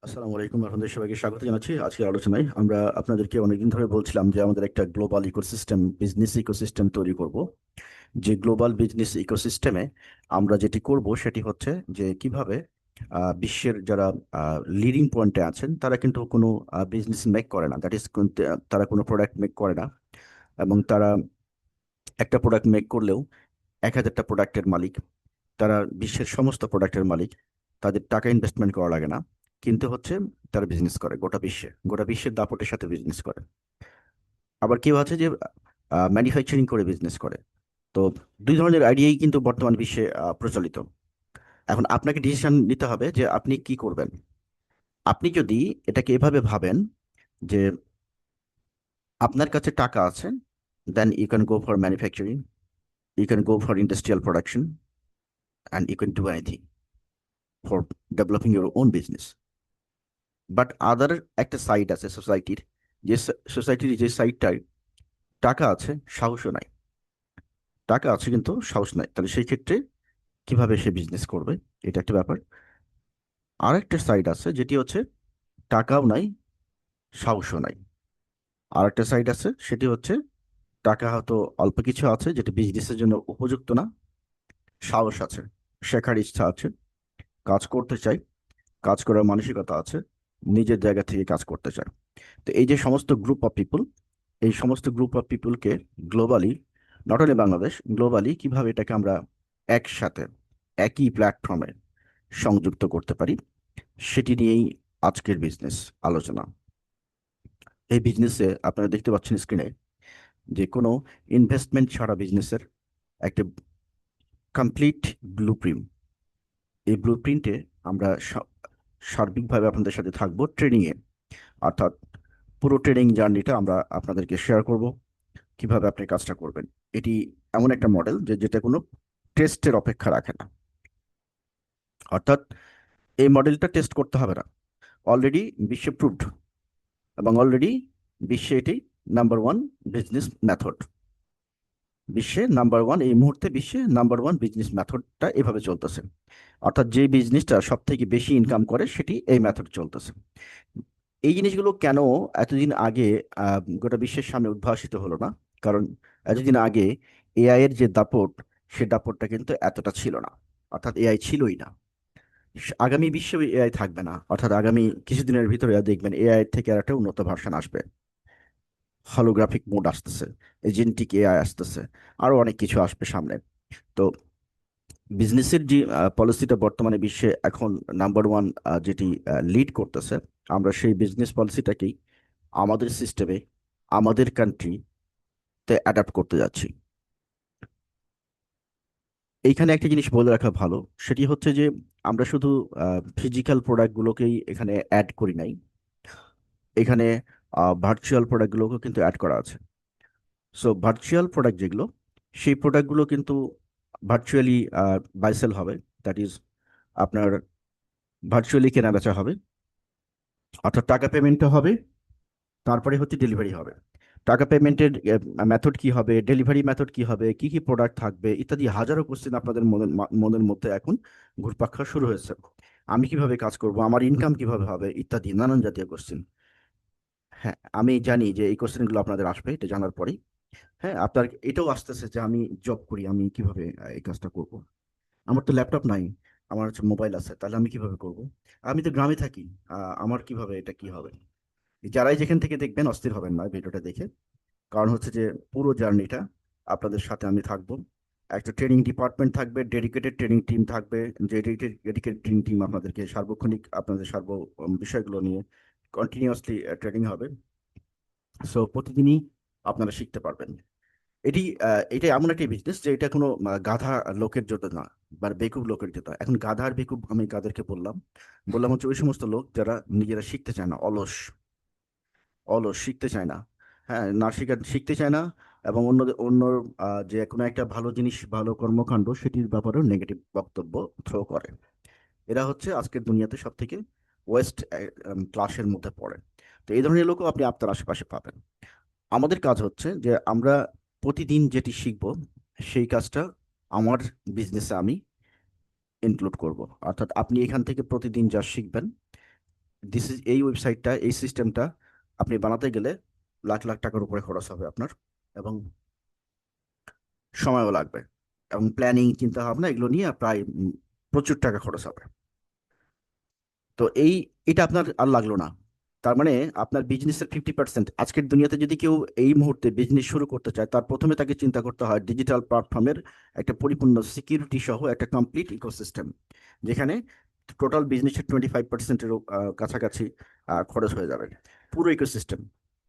আসসালামু আলাইকুম। আপনাদের সবাইকে স্বাগত জানাচ্ছি আজকের আলোচনায়। আমরা আপনাদেরকে অনেকদিন ধরে বলছিলাম যে আমাদের একটা গ্লোবাল ইকোসিস্টেম, বিজনেস ইকোসিস্টেম তৈরি করব। যে গ্লোবাল বিজনেস ইকোসিস্টেমে আমরা যেটি করব সেটি হচ্ছে যে কিভাবে বিশ্বের যারা লিডিং পয়েন্টে আছেন তারা কিন্তু কোনো বিজনেস মেক করে না, দ্যাট ইজ তারা কোনো প্রোডাক্ট মেক করে না। এবং তারা একটা প্রোডাক্ট মেক করলেও 1,000টা প্রোডাক্টের মালিক। তারা বিশ্বের সমস্ত প্রোডাক্টের মালিক। তাদের টাকা ইনভেস্টমেন্ট করা লাগে না, কিন্তু হচ্ছে তারা বিজনেস করে গোটা বিশ্বের দাপটের সাথে বিজনেস করে। আবার কেউ আছে যে ম্যানুফ্যাকচারিং করে বিজনেস করে। তো দুই ধরনের আইডিয়াই কিন্তু বর্তমান বিশ্বে প্রচলিত। এখন আপনাকে ডিসিশন নিতে হবে যে আপনি কি করবেন। আপনি যদি এটাকে এভাবে ভাবেন যে আপনার কাছে টাকা আছে, then you can go for manufacturing, you can go for industrial production, and you can do anything for developing your own business. But other একটা সাইড আছে সোসাইটির, যে সোসাইটির যে সাইডটায় টাকা আছে সাহসও নাই। টাকা আছে কিন্তু সাহস নাই, তাহলে সেই ক্ষেত্রে কিভাবে সে বিজনেস করবে? এটা একটা ব্যাপার। আর একটা সাইড আছে যেটি হচ্ছে টাকাও নাই, সাহসও নাই। আর একটা সাইড আছে, সেটি হচ্ছে টাকা হয়তো অল্প কিছু আছে যেটা বিজনেসের জন্য উপযুক্ত না, সাহস আছে, শেখার ইচ্ছা আছে, কাজ করতে চাই, কাজ করার মানসিকতা আছে, নিজের জায়গা থেকে কাজ করতে চায়। তো এই যে সমস্ত গ্রুপ অফ পিপল, এই সমস্ত গ্রুপ অফ পিপলকে globally, not only Bangladesh, globally কিভাবে এটাকে আমরা একসাথে একই প্ল্যাটফর্মে সংযুক্ত করতে পারি, সেটি নিয়েই আজকের বিজনেস আলোচনা। এই বিজনেসে আপনারা দেখতে পাচ্ছেন স্ক্রিনে যে কোনো ইনভেস্টমেন্ট ছাড়া বিজনেসের একটা কমপ্লিট ব্লুপ্রিন্ট। এই ব্লুপ্রিন্টে আমরা সার্বিকভাবে আপনাদের সাথে থাকবো ট্রেনিংয়ে, অর্থাৎ পুরো ট্রেনিং জার্নিটা আমরা আপনাদেরকে শেয়ার করব, কিভাবে আপনি কাজটা করবেন। এটি এমন একটা মডেল যে যেটা কোনো টেস্টের অপেক্ষা রাখে না। অর্থাৎ এই মডেলটা টেস্ট করতে হবে না, অলরেডি বিশ্বে প্রুভড, এবং অলরেডি বিশ্বে এটি নাম্বার ওয়ান বিজনেস মেথড। বিশ্বে নাম্বার ওয়ান, এই মুহূর্তে বিশ্বে নাম্বার ওয়ান বিজনেস মেথডটা এভাবে চলতেছে। অর্থাৎ যে বিজনেসটা সব থেকে বেশি ইনকাম করে সেটি এই মেথড চলতেছে। এই জিনিসগুলো কেন এতদিন আগে গোটা বিশ্বের সামনে উদ্ভাসিত হলো না? কারণ এতদিন আগে এআই এর যে দাপট, সে দাপটটা কিন্তু এতটা ছিল না। অর্থাৎ এআই ছিলই না। আগামী বিশ্বে এআই থাকবে না, অর্থাৎ আগামী কিছুদিনের ভিতরে দেখবেন এআই থেকে আর একটা উন্নত ভার্সন আসবে। হলোগ্রাফিক মোড আসতেছে, এজেন্টিক এআই আসতেছে, আরো অনেক কিছু আসবে সামনে। তো বিজনেসের যে পলিসিটা বর্তমানে বিশ্বে এখন নাম্বার ওয়ান যেটি লিড করতেছে, আমরা সেই বিজনেস পলিসিটাকেই আমাদের সিস্টেমে, আমাদের কান্ট্রিতে অ্যাডাপ্ট করতে যাচ্ছি। এইখানে একটা জিনিস বলে রাখা ভালো, সেটি হচ্ছে যে আমরা শুধু ফিজিক্যাল প্রোডাক্টগুলোকেই এখানে অ্যাড করি নাই, এখানে ভার্চুয়াল প্রোডাক্টগুলোকেও কিন্তু অ্যাড করা আছে। সো ভার্চুয়াল প্রোডাক্ট যেগুলো, সেই প্রোডাক্টগুলো কিন্তু ভার্চুয়ালি বাইসেল হবে, দ্যাট ইজ আপনার ভার্চুয়ালি কেনা বেচা হবে। অর্থাৎ টাকা পেমেন্টটা হবে, তারপরে হচ্ছে ডেলিভারি হবে। টাকা পেমেন্টের মেথড কি হবে, ডেলিভারি মেথড কি হবে, কি কি প্রোডাক্ট থাকবে, ইত্যাদি হাজারো কোশ্চেন আপনাদের মনের মধ্যে এখন ঘুরপাক খাওয়া শুরু হয়েছে। আমি কিভাবে কাজ করব, আমার ইনকাম কিভাবে হবে, ইত্যাদি নানান জাতীয় কোশ্চেন। হ্যাঁ, আমি জানি যে এই কোশ্চেনগুলো আপনাদের আসবে, এটা জানার পরেই। হ্যাঁ, আপনার এটাও আসতেছে যে আমি জব করি, আমি কিভাবে এই কাজটা করব। আমার তো ল্যাপটপ নাই, আমার হচ্ছে মোবাইল আছে, তাহলে আমি কিভাবে করব? আমি তো গ্রামে থাকি, আমার কিভাবে এটা কি হবে? যারাই যেখান থেকে দেখবেন অস্থির হবেন না ভিডিওটা দেখে। কারণ হচ্ছে যে পুরো জার্নিটা আপনাদের সাথে আমি থাকবো। একটা ট্রেনিং ডিপার্টমেন্ট থাকবে, ডেডিকেটেড ট্রেনিং টিম থাকবে, যে ডেডিকেটেড ট্রেনিং টিম আপনাদেরকে সার্বক্ষণিক আপনাদের বিষয়গুলো নিয়ে কন্টিনিউয়াসলি ট্রেনিং হবে। সো প্রতিদিনই আপনারা শিখতে পারবেন। এটা এমন একটা বিজনেস যে এটা কোনো গাধা লোকের জন্য না, বা বেকুব লোকের জন্য। এখন গাধা আর বেকুব আমি কাদেরকে বললাম? বললাম হচ্ছে ওই সমস্ত লোক যারা নিজেরা শিখতে চায় না, অলস। অলস, শিখতে চায় না। হ্যাঁ, না শিখতে চায় না, এবং অন্য যে কোনো একটা ভালো জিনিস, ভালো কর্মকাণ্ড, সেটির ব্যাপারেও নেগেটিভ বক্তব্য থ্রো করে। এরা হচ্ছে আজকের দুনিয়াতে সব থেকে ওয়েস্ট ক্লাসের মধ্যে পড়ে। তো এই ধরনের লোকও আপনি আপনার আশেপাশে পাবেন। আমাদের কাজ হচ্ছে যে আমরা প্রতিদিন যেটি শিখব, সেই কাজটা আমার বিজনেসে আমি ইনক্লুড করব। অর্থাৎ আপনি এখান থেকে প্রতিদিন যা শিখবেন, এই ওয়েবসাইটটা, এই সিস্টেমটা আপনি বানাতে গেলে লাখ লাখ টাকার উপরে খরচ হবে আপনার, এবং সময়ও লাগবে, এবং প্ল্যানিং, চিন্তা ভাবনা এগুলো নিয়ে প্রায় প্রচুর টাকা খরচ হবে। তো এটা আপনার আর লাগলো না। তার মানে আপনার বিজনেসের 50%, আজকের দুনিয়াতে যদি কেউ এই মুহূর্তে বিজনেস শুরু করতে চায়, তার প্রথমে তাকে চিন্তা করতে হয় ডিজিটাল প্ল্যাটফর্মের একটা পরিপূর্ণ সিকিউরিটি সহ একটা কমপ্লিট ইকোসিস্টেম, যেখানে টোটাল বিজনেসের 25%-এরও কাছাকাছি খরচ হয়ে যাবে, পুরো ইকোসিস্টেম।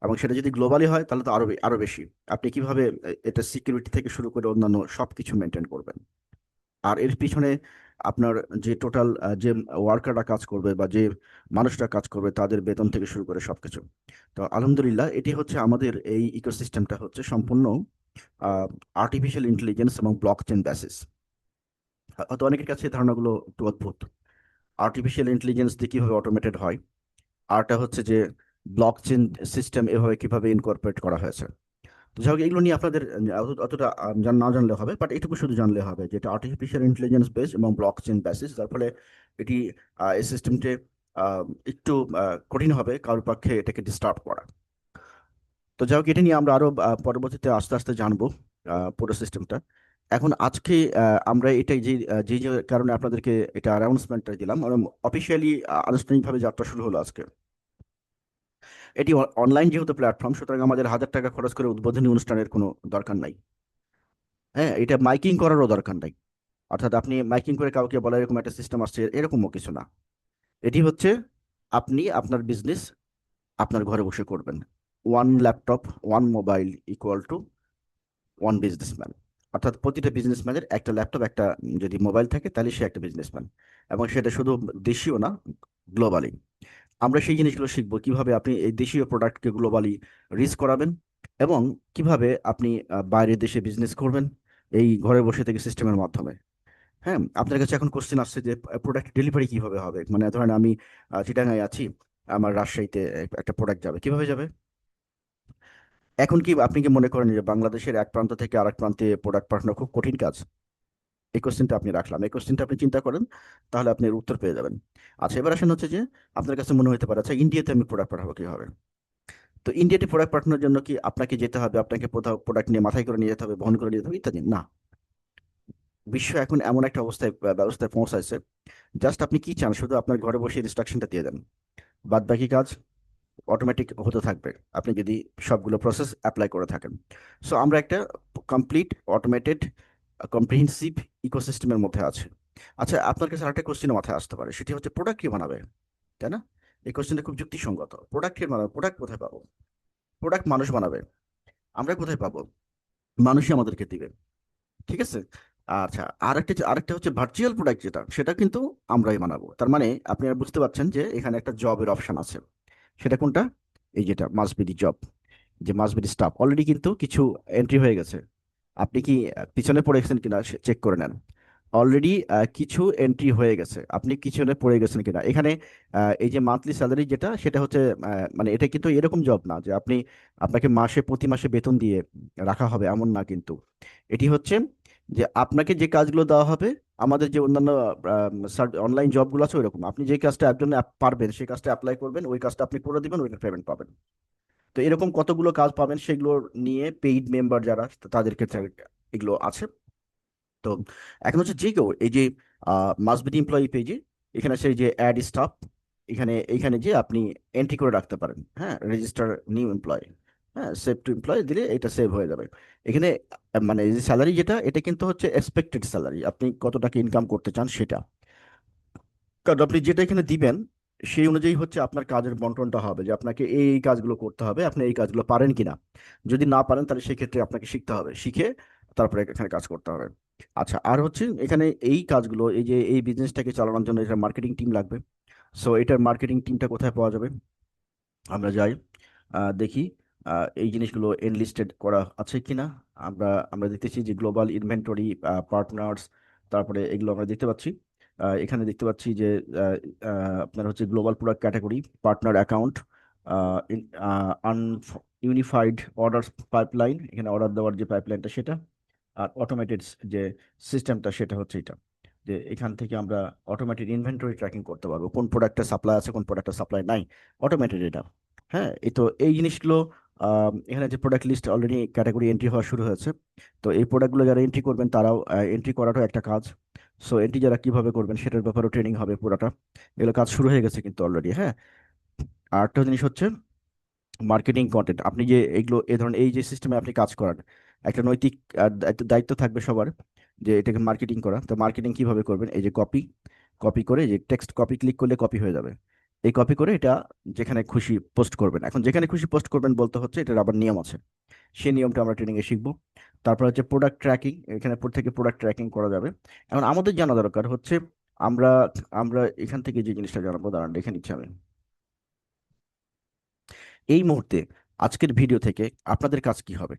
এবং সেটা যদি গ্লোবালি হয় তাহলে তো আরো বেশি। আপনি কিভাবে এটা সিকিউরিটি থেকে শুরু করে অন্যান্য সবকিছু মেনটেন করবেন, আর এর পিছনে আপনার যে টোটাল যে ওয়ার্কাররা কাজ করবে বা যে মানুষরা কাজ করবে তাদের বেতন থেকে শুরু করে সবকিছু। তো আলহামদুলিল্লাহ, এটি হচ্ছে আমাদের এই ইকোসিস্টেমটা হচ্ছে সম্পূর্ণ আর্টিফিশিয়াল ইন্টেলিজেন্স এবং ব্লক চেন বেসিস। হয়তো অনেকের কাছে এই ধারণাগুলো একটু অদ্ভুত। আর্টিফিশিয়াল ইন্টেলিজেন্স দিয়ে কিভাবে অটোমেটেড হয়, আরটা হচ্ছে যে ব্লক চেন সিস্টেম এভাবে কিভাবে ইনকর্পোরেট করা হয়েছে। তো যাই হোক, এগুলো নিয়ে আপনাদের অতটা না জানলে হবে, বাট এটুকু শুধু জানলে হবে যে এটা আর্টিফিশিয়াল ইন্টেলিজেন্স বেস এবং ব্লক চেন বেসিস, যার ফলে এটি এই সিস্টেমটি একটু কঠিন হবে কারোর পক্ষে এটাকে ডিস্টার্ব করা। তো যাই হোক, এটা নিয়ে আমরা আরো পরবর্তীতে আস্তে আস্তে জানবো পুরো সিস্টেমটা। এখন আজকে আমরা এটাই যে কারণে আপনাদেরকে এটা অ্যানাউন্সমেন্টটা দিলাম, অফিসিয়ালি আনুষ্ঠানিকভাবে যাত্রা শুরু হলো আজকে। এটি অনলাইন যেহেতু প্ল্যাটফর্ম, সুতরাং আমাদের 1,000 টাকা খরচ করে উদ্বোধনী অনুষ্ঠানের কোনো দরকার নাই। হ্যাঁ, এটা মাইকিং করারও দরকার নাই। অর্থাৎ আপনি মাইকিং করে কাউকে বলা এরকম একটা সিস্টেম আসছে এরকমও কিছু না। এটি হচ্ছে আপনি আপনার বিজনেস আপনার ঘরে বসে করবেন। One laptop, one mobile equal to one businessman. অর্থাৎ প্রতিটা বিজনেসম্যানের একটা ল্যাপটপ, একটা যদি মোবাইল থাকে তাহলে সে একটা বিজনেসম্যান। এবং সেটা শুধু দেশীয় না, গ্লোবালি। আমরা সেই জিনিসগুলো শিখবো কিভাবে আপনি এই দেশীয় প্রোডাক্টকে গ্লোবালি রিচ করাবেন, এবং কিভাবে আপনি বাইরের দেশে বিজনেস করবেন এই ঘরে বসে থেকে সিস্টেমের মাধ্যমে। হ্যাঁ, আপনার কাছে এখন কোশ্চেন আসছে যে প্রোডাক্ট ডেলিভারি কিভাবে হবে। মানে ধরেন আমি চিটাগাঁয়ে আছি, আমার রাজশাহীতে একটা প্রোডাক্ট যাবে, কিভাবে যাবে? এখন কি আপনি কি মনে করেন যে বাংলাদেশের এক প্রান্ত থেকে আরেক প্রান্তে প্রোডাক্ট পাঠানো খুব কঠিন কাজ? এই কোশ্চেনটা আপনি রাখলাম, এই কোশ্চেনটা আপনি চিন্তা করেন, তাহলে আপনি এর উত্তর পেয়ে যাবেন। আচ্ছা, এবার আসেন হচ্ছে যে আপনার কাছে মনে হতে পারে আচ্ছা ইন্ডিয়াতে আমি প্রোডাক্ট পাঠাবো কিভাবে? তো ইন্ডিয়াতে প্রোডাক্ট পাঠানোর জন্য কি আপনাকে যেতে হবে, আপনাকে কোথাও প্রোডাক্ট নিয়ে মাথায় করে নিয়ে যেতে হবে, বহন করে নিয়ে যেতে হবে ইত্যাদি? না। বিশ্ব এখন এমন একটা অবস্থায় ব্যবস্থায় পৌঁছাইছে, জাস্ট আপনি কি চান শুধু আপনার ঘরে বসে ইনস্ট্রাকশনটা দিয়ে দেন, বাদ বাকি কাজ অটোমেটিক হতে থাকবে আপনি যদি সবগুলো প্রসেস অ্যাপ্লাই করে থাকেন। সো আমরা একটা কমপ্লিট অটোমেটেড কম্প্রিহেন্সিভ ইকোসিস্টেমের মধ্যে আছে। আচ্ছা, আপনার কাছে আরেকটা কোশ্চেন মাথায় আসতে পারে, সেটি হচ্ছে প্রোডাক্ট কে বানাবে, তাই না? এই কোশ্চেনটা খুব যুক্তিসঙ্গত। প্রোডাক্ট কে বানাবে? প্রোডাক্ট কোথায় পাবো? প্রোডাক্ট মানুষ বানাবে, আমরা কোথায় পাবো? মানুষই আমাদেরকে দিবে। ঠিক আছে। আচ্ছা, আরেকটা হচ্ছে ভার্চুয়াল প্রোডাক্ট, সেটা কিন্তু আমরাই বানাবো। তার মানে আপনি আর বুঝতে পারছেন যে এখানে একটা জবের অপশন আছে। সেটা কোনটা? এই যেটা মাস্ট বি দি জব, যে মাস্ট বি দি স্টাফ অলরেডি কিন্তু কিছু এন্ট্রি হয়ে গেছে। আপনি কি পিছনে পড়ে গেছেন কিনা চেক করে নেন। অলরেডি কিছু এন্ট্রি হয়ে গেছে, আপনি পিছনে পড়ে গেছেন কিনা এখানে। এই যে মান্থলি স্যালারি যেটা, সেটা হচ্ছে মানে এটা কিন্তু এরকম জব না যে আপনাকে প্রতি মাসে বেতন দিয়ে রাখা হবে, এমন না কিন্তু। এটি হচ্ছে যে আপনাকে যে কাজগুলো দেওয়া হবে, আমাদের যে অন্যান্য অনলাইন জবগুলো আছে ওইরকম, আপনি যে কাজটা একজন পারবেন সেই কাজটা অ্যাপ্লাই করবেন, ওই কাজটা আপনি করে দিবেন, ওইটা পেমেন্ট পাবেন। তো এরকম কতগুলো কাজ পাবেন সেগুলো নিয়ে পেইড মেম্বার যারা তাদের ক্ষেত্রে এগুলো আছে। তো এখন হচ্ছে যে কেউ এই যে মাসবিডি এমপ্লয়ি পেজে, এখানে সেই যে অ্যাড স্টাফ, এইখানে যে আপনি এন্ট্রি করে রাখতে পারেন, হ্যাঁ, রেজিস্টার নিউ এমপ্লয়, হ্যাঁ, সেভ টু এমপ্লয় দিলে এটা সেভ হয়ে যাবে। এখানে মানে এই যে স্যালারি যেটা, এটা কিন্তু হচ্ছে এক্সপেক্টেড স্যালারি, আপনি কত টাকা ইনকাম করতে চান সেটা। কারণ আপনি যেটা এখানে দিবেন সেই অনুযায়ী হচ্ছে আপনার কাজের বন্টনটা হবে, যে আপনাকে এই কাজগুলো করতে হবে, আপনি এই কাজগুলো পারেন কিনা। যদি না পারেন তাহলে সেক্ষেত্রে আপনাকে শিখতে হবে, শিখে তারপরে এখানে কাজ করতে হবে। আচ্ছা, আর হচ্ছে এখানে এই কাজগুলো, এই যে এই বিজনেসটাকে চালানোর জন্য এটা মার্কেটিং টিম লাগবে। সো এটার মার্কেটিং টিমটা কোথায় পাওয়া যাবে? আমরা যাই, দেখি এই জিনিসগুলো এনলিস্টেড করা আছে কিনা। আমরা আমরা দেখতেছি যে গ্লোবাল ইনভেন্টরি পার্টনার্স, তারপরে এগুলো আমরা দেখতে পাচ্ছি। এখানে দেখতে পাচ্ছি যে আপনার হচ্ছে global product category, partner account, an unified order pipeline, এখানে অর্ডার দেওয়ার যে পাইপলাইনটা সেটা, আর অটোমেটেড যে সিস্টেমটা সেটা হচ্ছে এটা, যে এখান থেকে আমরা অটোমেটেড ইনভেন্টরি ট্র্যাকিং করতে পারবো, কোন প্রোডাক্টের সাপ্লাই আছে, কোন প্রোডাক্টের সাপ্লাই নাই, অটোমেটেড এটা। হ্যাঁ, এই তো এই জিনিসগুলো এখানে যে product list already category entry হওয়া শুরু হয়েছে। তো এই প্রোডাক্টগুলো যারা এন্ট্রি করবেন তারাও এন্ট্রি করাটাও একটা কাজ। সো এন্ট্রি যারা কিভাবে করবেন সেটার ব্যাপারেও ট্রেনিং হবে পুরাটা। এগুলো কাজ শুরু হয়ে গেছে কিন্তু অলরেডি। হ্যাঁ, আর একটা জিনিস হচ্ছে মার্কেটিং কন্টেন্ট। আপনি যে এগুলো এই ধরনের এই যে সিস্টেমে আপনি কাজ করান, একটা নৈতিক দায়িত্ব দায়িত্ব থাকবে সবার, যে এটাকে মার্কেটিং করা। তো মার্কেটিং কিভাবে করবেন, এই যে কপি কপি করে, যে টেক্সট কপি ক্লিক করলে কপি হয়ে যাবে, এই কপি করে এটা যেখানে খুশি পোস্ট করবেন। এখন যেখানে খুশি পোস্ট করবেন বলতে হচ্ছে এটার আবার নিয়ম আছে, সেই নিয়মটা আমরা ট্রেনিংয়ে শিখবো। তারপর হচ্ছে প্রোডাক্ট ট্র্যাকিং, এখানে থেকে প্রোডাক্ট ট্র্যাকিং করা যাবে। এখন আমাদের জানা দরকার হচ্ছে আমরা আমরা এখান থেকে যে জিনিসটা জানাবো, দাঁড়ান দেখে নিচ্ছি আমি এই মুহূর্তে। আজকের ভিডিও থেকে আপনাদের কাজ কি হবে,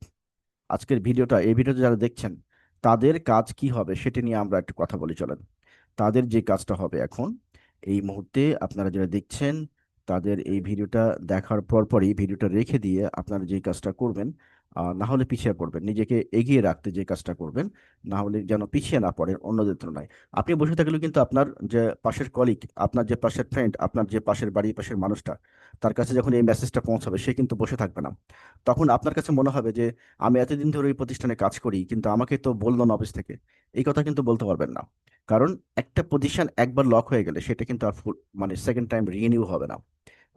আজকের ভিডিওটা, এই ভিডিওটা যারা দেখছেন তাদের কাজ কি হবে সেটা নিয়ে আমরা একটু কথা বলি চলেন। তাদের যে কাজটা হবে এখন এই মুহূর্তে আপনারা যারা দেখছেন, তাদের এই ভিডিওটা দেখার পর পরই ভিডিওটা রেখে দিয়ে আপনারা যে কাজটা করবেন, না হলে পিছিয়ে পড়বেন, নিজেকে এগিয়ে রাখতে যে কাজটা করবেন, না হলে যেন পিছিয়ে না পড়েন অন্যদের তুলনায়। আপনি বসে থাকলেও কিন্তু আপনার যে পাশের কলিগ, আপনার যে পাশের ফ্রেন্ড, আপনার যে পাশের বাড়ির পাশের মানুষটা, তার কাছে যখন এই মেসেজটা পৌঁছাবে সে কিন্তু বসে থাকবে না। তখন আপনার কাছে মনে হবে যে আমি এতদিন ধরে এই প্রতিষ্ঠানে কাজ করি কিন্তু আমাকে তো বললো না অফিস থেকে, এই কথা কিন্তু বলতে পারবেন না। কারণ একটা পজিশন একবার লক হয়ে গেলে সেটা কিন্তু আর মানে সেকেন্ড টাইম রিনিউ হবে না।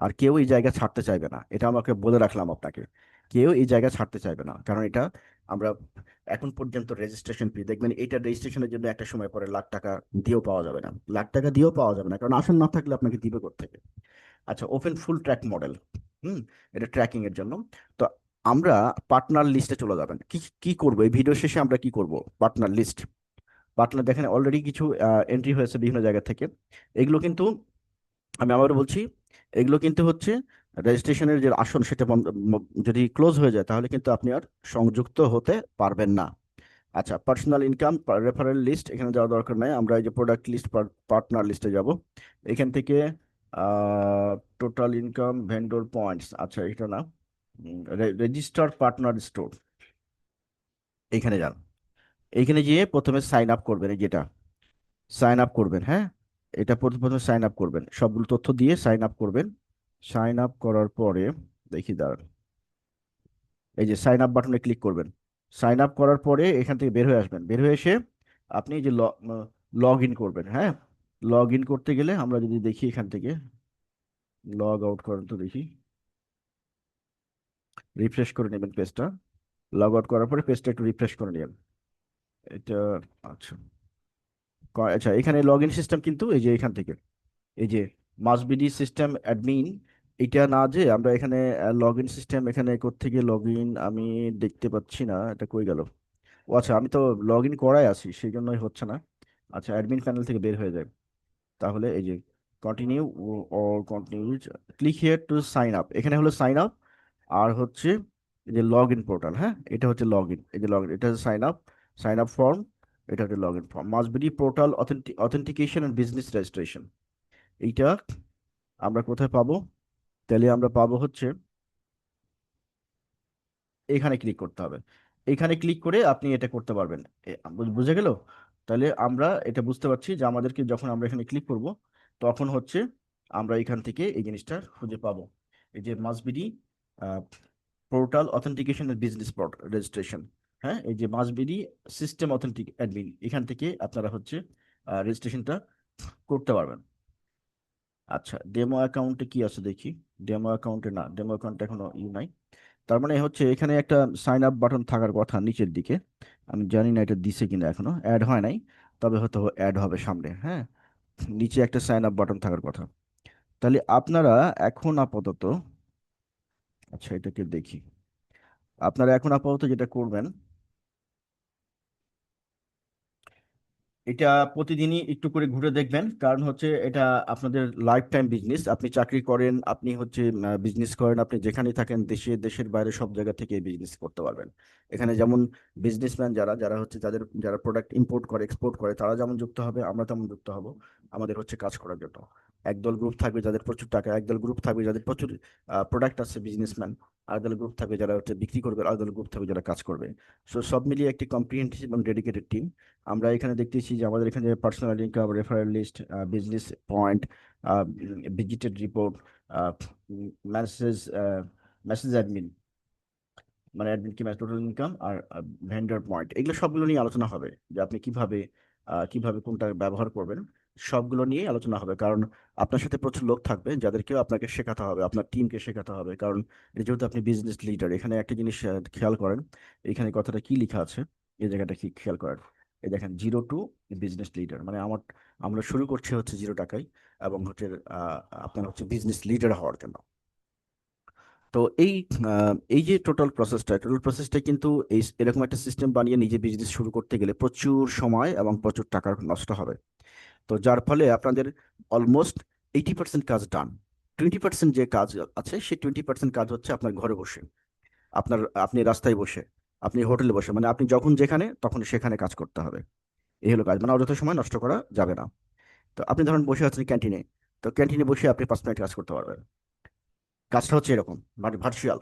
আর কেউ এই জায়গা ছাড়তে চাইবে না, এটা আমাকে বলে রাখলাম আপনাকে। কেউ এই জায়গা ছাড়তে চাইবে না, কারণ এটা আমরা এখন পর্যন্ত রেজিস্ট্রেশন ফি দেখবেন, এটা রেজিস্ট্রেশনের জন্য একটা সময় পরে লাখ টাকা দিয়েও পাওয়া যাবে না, লাখ টাকা দিয়েও পাওয়া যাবে না, কারণ আসন না থাকলে আপনাকে দিবে কোত্থেকে। আচ্ছা, ওপেন ফুল ট্র্যাক মডেল, হুম, এটা ট্র্যাকিং এর জন্য। তো আমরা পার্টনার লিস্টে চলে যাবেন। কি কি করবো এই ভিডিও শেষে, আমরা কি করব, পার্টনার লিস্ট। পার্টনার দেখেন অলরেডি কিছু এন্ট্রি হয়েছে বিভিন্ন জায়গা থেকে। এগুলো কিন্তু আমি আবার বলছি, এগুলো কিন্তু হচ্ছে রেজিস্ট্রেশনের যে আসন সেটা যদি ক্লোজ হয়ে যায় তাহলে কিন্তু আপনি আর সংযুক্ত হতে পারবেন না। আচ্ছা, পার্সোনাল ইনকাম রেফারেল লিস্ট এখানে যাওয়ার দরকার নাই, আমরা এই যে প্রোডাক্ট লিস্ট পার্টনার লিস্টে যাব। এখান থেকে টোটাল ইনকাম ভেন্ডর পয়েন্টস, আচ্ছা এটা না, রেজিস্টার পার্টনার স্টোর, এখানে যান। এইখানে গিয়ে প্রথমে সাইন আপ করবেন, এই যেটা সাইন আপ করবেন। হ্যাঁ, এটা প্রথমে সাইন আপ করবেন, সবগুলো তথ্য দিয়ে সাইন আপ করবেন। সাইন আপ করার পরে দেখি দাঁড়ান, এই যে সাইন আপ বাটনে ক্লিক করবেন। সাইন আপ করার পরে এখান থেকে বের হয়ে আসবেন, বের হয়ে এসে আপনি এই যে লগ ইন করবেন। হ্যাঁ, লগ ইন করতে গেলে আমরা যদি দেখি এখান থেকে লগ আউট করেন তো দেখি, রিফ্রেশ করে নেবেন পেজটা। লগ আউট করার পরে পেজটা একটু রিফ্রেশ করে নেবেন এটা। আচ্ছা, আচ্ছা এখানে লগ ইন সিস্টেম কিন্তু এই যে এখান থেকে, এই যে মাস্ট বিডি সিস্টেম অ্যাডমিন, এটা না যে আমরা এখানে লগ ইন সিস্টেম, এখানে থেকে লগ ইন আমি দেখতে পাচ্ছি না, এটা কই গেল। ও আচ্ছা, আমি তো লগ ইন করাই আছি সেই জন্যই হচ্ছে না। আচ্ছা, অ্যাডমিন প্যানেল থেকে বের হয়ে যায়। তাহলে এই যে continue or continue, click here to sign up, এখানে হলো সাইন আপ। আর হচ্ছে এই যে লগ ইন পোর্টাল, হ্যাঁ এটা হচ্ছে লগ ইন, এই যে লগ ইন, এটা হচ্ছে sign up, sign up form, এটা হচ্ছে log in form. Must BD portal authentication and business registration, এইটা আমরা কোথায় পাবো, তাহলে আমরা পাবো হচ্ছে এখানে ক্লিক করতে হবে। এখানে ক্লিক করে আপনি এটা করতে পারবেন। বুঝে গেল? তাহলে আমরা এটা বুঝতে পারছি যে আমাদেরকে যখন আমরা এখানে ক্লিক করব তখন হচ্ছে আমরা এখান থেকে এই জিনিসটা খুঁজে পাবো, এই যে must BD portal authentication and business registration. হ্যাঁ, এই যে must BD system authentic admin, এখান থেকে আপনারা হচ্ছে রেজিস্ট্রেশনটা করতে পারবেন। আচ্ছা, ডেমো অ্যাকাউন্টে কি আছে দেখি। ডেমো অ্যাকাউন্টে না, ডেমো অ্যাকাউন্টে এখনো নাই। তার মানে হচ্ছে এখানে একটা সাইন আপ বাটন থাকার কথা নিচের দিকে। আমি জানি না এটা দিছে কিনা, এখনো অ্যাড হয় নাই, তবে হয়তো অ্যাড হবে সামনে। হ্যাঁ, নিচে একটা সাইন আপ বাটন থাকার কথা। তাহলে আপনারা এখন আপাতত, আচ্ছা এটাকে দেখি, আপনারা এখন আপাতত যেটা করবেন, এটা প্রতিদিনই একটু করে ঘুরে দেখবেন, কারণ হচ্ছে এটা আপনাদের লাইফ টাইম বিজনেস। আপনি চাকরি করেন, আপনি হচ্ছে বিজনেস করেন, আপনি যেখানে থাকেন, দেশের বাইরে সব জায়গা থেকে বিজনেস করতে পারবেন। এখানে যেমন বিজনেসম্যান যারা যারা হচ্ছে যাদের যারা প্রোডাক্ট ইম্পোর্ট করে এক্সপোর্ট করে তারা যেমন যুক্ত হবে, আমরা তেমন যুক্ত হব আমাদের হচ্ছে কাজ করার জন্য। একদল গ্রুপ থাকবে যাদের প্রচুর টাকা, একদল গ্রুপ থাকবে যাদের প্রচুর প্রোডাক্ট আছে, বিজনেসম্যান। আর দল গ্রুপ থাকবে যারা হচ্ছে বিক্রি করবে, আর দল গ্রুপ থাকবে যারা কাজ করবে। সো সব মিলিয়ে একটি কম্প্রিহেনসিভ এবং ডেডিকেটেড টিম। আমরা এখানে দেখতেছি যে আমাদের এখানে personal income, referral list, business point, visited report, message message admin, মানে অ্যাডমিন কি, টোটাল ইনকাম, আর ভেন্ডর পয়েন্ট, এগুলো সবগুলো নিয়ে আলোচনা হবে যে আপনি কিভাবে কিভাবে কোনটা ব্যবহার করবেন। সবগুলো নিয়ে আলোচনা হবে, কারণ আপনার সাথে প্রচুর লোক থাকবে যাদেরকেও আপনাকে শেখাতে হবে, আপনার টিমকে শেখাতে হবে। কারণ এটা যেহেতু আপনি বিজনেস লিডার, এখানে একটা জিনিস খেয়াল করেন, এখানে কথাটা কি লেখা আছে, এই জায়গাটা কি খেয়াল করেন। এই দেখেন, 0 to বিজনেস লিডার, মানে আমরা শুরু করছি হচ্ছে 0 টাকায়, এবং হচ্ছে আপনার হচ্ছে বিজনেস লিডার হওয়ার জন্য। তো এই যে টোটাল প্রসেসটা কিন্তু এরকম একটা সিস্টেম বানিয়ে নিজে বিজনেস শুরু করতে গেলে প্রচুর সময় এবং প্রচুর টাকা নষ্ট হবে। তো যার ফলে আপনাদের অলমোস্ট 80% কাজ ডান। 20% যে কাজ আছে, সেই 20% কাজ হচ্ছে আপনার ঘরে বসে, আপনি রাস্তায় বসে, আপনি হোটেলে বসে, মানে আপনি যখন যেখানে তখন সেখানে কাজ করতে হবে। এই হলো কাজ, মানে অযথা সময় নষ্ট করা যাবে না। তো আপনি ধরেন বসে আছেন ক্যান্টিনে, তো ক্যান্টিনে বসে আপনি 5 মিনিট কাজ করতে পারবেন। কাজটা হচ্ছে এরকম, মানে ভার্চুয়াল।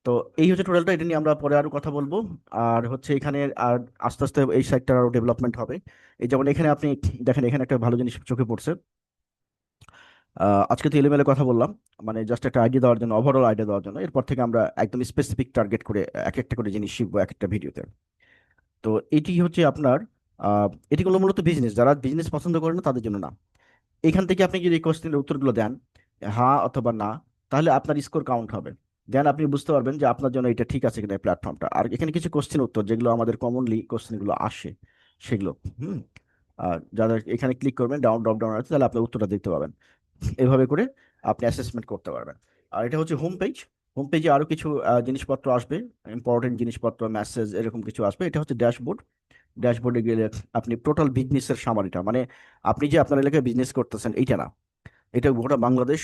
তো এই হচ্ছে টোটালটা, এটা নিয়ে আমরা পরে আরো কথা বলবো। আর হচ্ছে এখানে আর আস্তে আস্তে এই সাইটটার আরো ডেভেলপমেন্ট হবে। এই যেমন এখানে আপনি দেখেন, এখানে একটা ভালো জিনিস চোখে পড়ছে। আজকে তো এলোমেলো কথা বললাম, মানে জাস্ট একটা আইডিয়া দেওয়ার জন্য, ওভারঅল আইডিয়া দেওয়ার জন্য। এরপর থেকে আমরা একদম স্পেসিফিক টার্গেট করে এক একটা করে জিনিস শিখবো এক একটা ভিডিওতে। তো এটি হচ্ছে আপনার এটি হলো মূলত বিজনেস, যারা বিজনেস পছন্দ করেন না তাদের জন্য না। এখান থেকে আপনি যদি এই কোশ্চেনের উত্তরগুলো দেন, হ্যাঁ অথবা না, তাহলে আপনার স্কোর কাউন্ট হবে। দেন আপনি বুঝতে পারবেন যে আপনার জন্য এটা ঠিক আছে কিনা প্ল্যাটফর্মটা। আর এখানে কিছু কোশ্চেন উত্তর যেগুলো আমাদের কমনলি কোশ্চেনগুলো আসে, সেগুলো হুম আর যারা এখানে ক্লিক করবেন, ড্রপ ডাউন আছে, তাহলে আপনার উত্তরটা দেখতে পাবেন। এভাবে করে আপনি অ্যাসেসমেন্ট করতে পারবেন। আর এটা হচ্ছে হোম পেজ। হোম পেজে আরো কিছু জিনিসপত্র আসবে, ইম্পর্টেন্ট জিনিসপত্র, মেসেজ, এরকম কিছু আসবে। এটা হচ্ছে ড্যাশবোর্ড। ড্যাশবোর্ডে গেলে আপনি টোটাল বিজনেসের সামারিটা, মানে আপনি যে আপনার এলাকায় বিজনেস করতেছেন এইটা না, এটা গোটা বাংলাদেশ,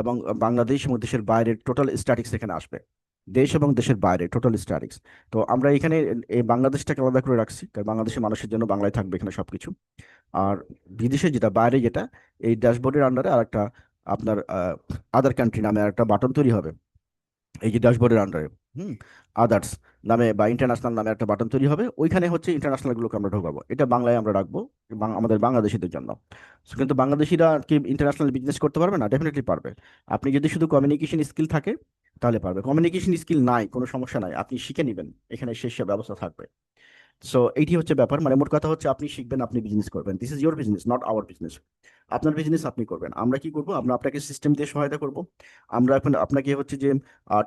এবং বাংলাদেশ এবং দেশের বাইরের টোটাল স্ট্যাটিক্স এখানে আসবে। দেশ এবং দেশের বাইরে টোটাল স্ট্যাটিক্স। তো আমরা এখানে এই বাংলাদেশটাকে আলাদা করে রাখছি, কারণ বাংলাদেশের মানুষের জন্য বাংলায় থাকবে এখানে সবকিছু। আর বিদেশে যেটা, বাইরে যেটা, এই ড্যাশবোর্ডের আন্ডারে আর একটা আপনার আদার কান্ট্রি নামে একটা বাটন তৈরি হবে। এই যে ড্যাশবোর্ডের আন্ডারে হুম আদার্স নামে বা ইন্টারন্যাশনাল নামে একটা বাটন তৈরি হবে, ওইখানে হচ্ছে ইন্টারন্যাশনাল গুলোকে আমরা ঢোকাবো। এটা বাংলায় আমরা রাখবো, আমাদের বাংলাদেশিদের জন্য। So, কিন্তু বাংলাদেশিরা কি ইন্টারন্যাশনাল বিজনেস করতে পারবে না? ডেফিনেটলি পারবে। আপনি যদি শুধু কমিউনিকেশন স্কিল থাকে তাহলে পারবে। কমিউনিকেশন স্কিল নাই, কোনো সমস্যা নাই, আপনি শিখে নেবেন, এখানে শেষ ব্যবস্থা থাকবে। সো এইটি হচ্ছে ব্যাপার, মানে মোট কথা হচ্ছে আপনি শিখবেন, আপনি বিজনেস করবেন। This is your business, not our business. আপনার বিজনেস আপনি করবেন, আমরা কি করব, আমরা আপনাকে সিস্টেম দিয়ে সহায়তা করব। আমরা এখন আপনাকে হচ্ছে যে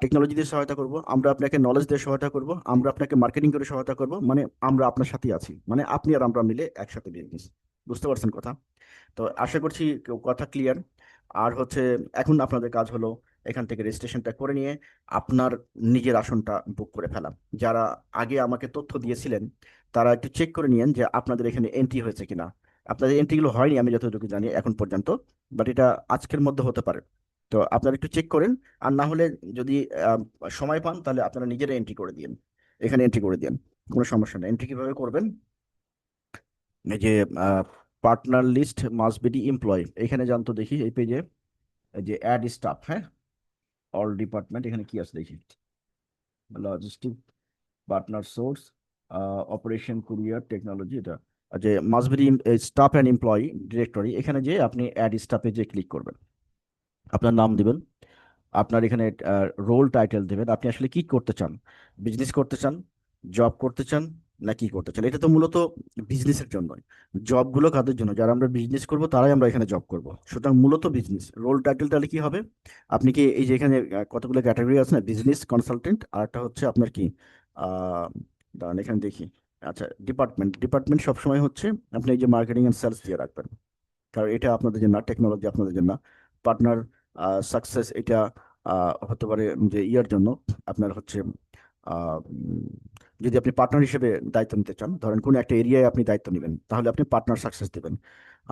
টেকনোলজি দিয়ে সহায়তা করব, আমরা আপনাকে নলেজ দিয়ে সহায়তা করব, আমরা আপনাকে মার্কেটিং করে সহায়তা করব, মানে আমরা আপনার সাথেই আছি, মানে আপনি আর আমরা মিলে একসাথে বিজনেস। বুঝতে পারছেন কথা? তো আশা করছি কথা ক্লিয়ার। আর হচ্ছে এখন আপনাদের কাজ হলো এখান থেকে রেজিস্ট্রেশনটা করে নিয়ে আপনার নিজের আসনটা বুক করে ফেলা। যারা আগে আমাকে তথ্য দিয়েছিলেন তারা একটু চেক করে নিয়েন যে আপনাদের এখানে এন্ট্রি হয়েছে কিনা। আপনাদের এন্ট্রিগুলো হয়নি আমি যতটুকু জানি এখন পর্যন্ত, বাট এটা আজকের মধ্যে হতে পারে। তো আপনারা একটু চেক করেন। আর না হলে যদি আহ, সময় পান তাহলে আপনারা নিজেরা এন্ট্রি করে দিন, এখানে এন্ট্রি করে দিন, কোনো সমস্যা নেই। এন্ট্রি কিভাবে করবেন, এই যে partner list must be employ, এখানে জানতো দেখি এই পেজে, যে অ্যাড স্টাফ, হ্যাঁ, অল ডিপার্টমেন্ট, এখানে কি আছে দেখি, logistic, partner source, operation, courier, technology, এটা যে must be staff and employee directory, এখানে যে আপনি অ্যাড স্টাফে যে ক্লিক করবেন, আপনার নাম দিবেন, আপনার এখানে রোল টাইটেল দেবেন, আপনি আসলে কি করতে চান, বিজনেস করতে চান, জব করতে চান, না কি করতে চান। এটা তো মূলত বিজনেসের জন্য। জবগুলো কাদের জন্য? যারা আমরা বিজনেস করব তারাই আমরা এখানে জব করব, সুতরাং মূলত বিজনেস। রোল টাইটেল তাহলে কি হবে, আপনি কি এই যে এখানে কতগুলো ক্যাটাগরি আছে না, বিজনেস কনসালটেন্ট, আর একটা হচ্ছে আপনার কি আহ দাঁড়ান এখানে দেখি, আচ্ছা, ডিপার্টমেন্ট। ডিপার্টমেন্ট সবসময় হচ্ছে আপনি এই যে মার্কেটিং এন্ড সেলস দিয়ে রাখবেন, কারণ এটা আপনাদের জন্য, টেকনোলজি আপনাদের জন্য। পার্টনার সাকসেস, এটা হতে পারে যে ইয়ার জন্য আপনার হচ্ছে যদি আপনি পার্টনার হিসেবে দায়িত্ব নিতে চান, ধরেন কোন একটা এরিয়ায় আপনি দায়িত্ব নেবেন, তাহলে আপনি পার্টনার সাকসেস দেবেন।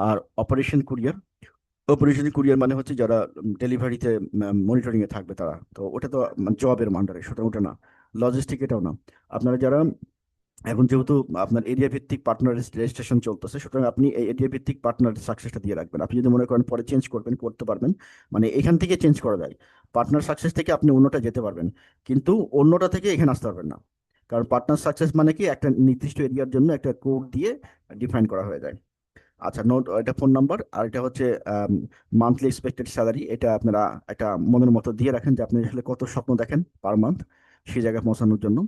আর অপারেশন কুরিয়ার, অপারেশন কুরিয়ার মানে হচ্ছে যারা ডেলিভারিতে মনিটরিং এ থাকবে তারা, তো ওটা তো জবের মান্ডারে, সুতরাং ওটা না। লজিস্টিক, এটাও না। আপনারা যারা এখন যেহেতু আপনার এরিয়া ভিত্তিক পার্টনার রেজিস্ট্রেশন চলতেছে, সুতরাং আপনি এই এরিয়া ভিত্তিক পার্টনার সাকসেসটা দিয়ে রাখবেন। আপনি যদি মনে করেন পরে চেঞ্জ করবেন, করতে পারবেন, মানে এখান থেকে চেঞ্জ করা যায়। পার্টনার সাকসেস থেকে আপনি অন্যটা যেতে পারবেন, কিন্তু অন্যটা থেকে এখানে আসতে পারবেন না। কারণ পার্টনার সাকসেস মানে কি, একটা নির্দিষ্ট এরিয়ার জন্য একটা কোড দিয়ে ডিফাইন করা হয়ে যায়। আচ্ছা, নোট, এটা ফোন নাম্বার, আর এটা হচ্ছে মান্থলি এক্সপেক্টেড স্যালারি। এটা আপনারা একটা মনের মতো দিয়ে রাখেন যে আপনি আসলে কত স্বপ্ন দেখেন পার মান্থ সেই জায়গায় পৌঁছানোর জন্য।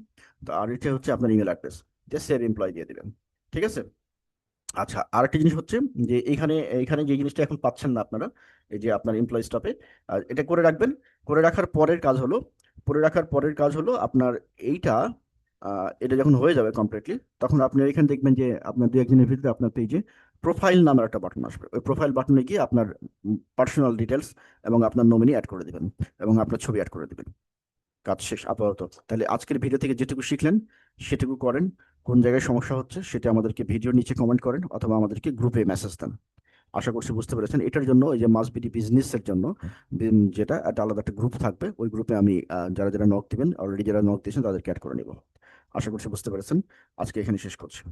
তো আর এটা হচ্ছে আপনার ইমেল অ্যাড্রেস, যে সেভ এমপ্লয় দিয়ে দিবেন। ঠিক আছে। আচ্ছা, আরেকটা জিনিস হচ্ছে যে এইখানে এইখানে যে জিনিসটা এখন পাচ্ছেন না আপনারা, এই যে আপনার এমপ্লয় স্টপে, এটা করে রাখবেন। করে রাখার পরের কাজ হলো, আপনার এইটা, এটা যখন হয়ে যাবে কমপ্লিটলি, তখন আপনি এখানে দেখবেন যে আপনার দু একদিনের ভিতরে আপনার পেজে প্রোফাইল নামের একটা বাটন আসবে। ওই প্রোফাইল বাটনে গিয়ে আপনার পার্সোনাল ডিটেলস এবং আপনার নমিনি অ্যাড করে দিবেন, এবং আপনার ছবি অ্যাড করে দিবেন। কাজ শেষ আপাতত। তাহলে আজকের ভিডিও থেকে যেটুকু শিখলেন সেটুকু করেন। কোন জায়গায় সমস্যা হচ্ছে সেটা আমাদেরকে ভিডিওর নিচে কমেন্ট করেন, অথবা আমাদেরকে গ্রুপে মেসেজ দেন। আশা করছি বুঝতে পেরেছেন। এটার জন্য এই যে মাস বিডি বিজনেসের জন্য যেটা একটা আলাদা একটা গ্রুপ থাকবে, ওই গ্রুপে আমি যারা যারা নক দিবেন, অলরেডি যারা নক দিয়েছেন তাদেরকে অ্যাড করে নিব। আশা করছি বুঝতে পেরেছেন। আজকে এখানে শেষ করছি।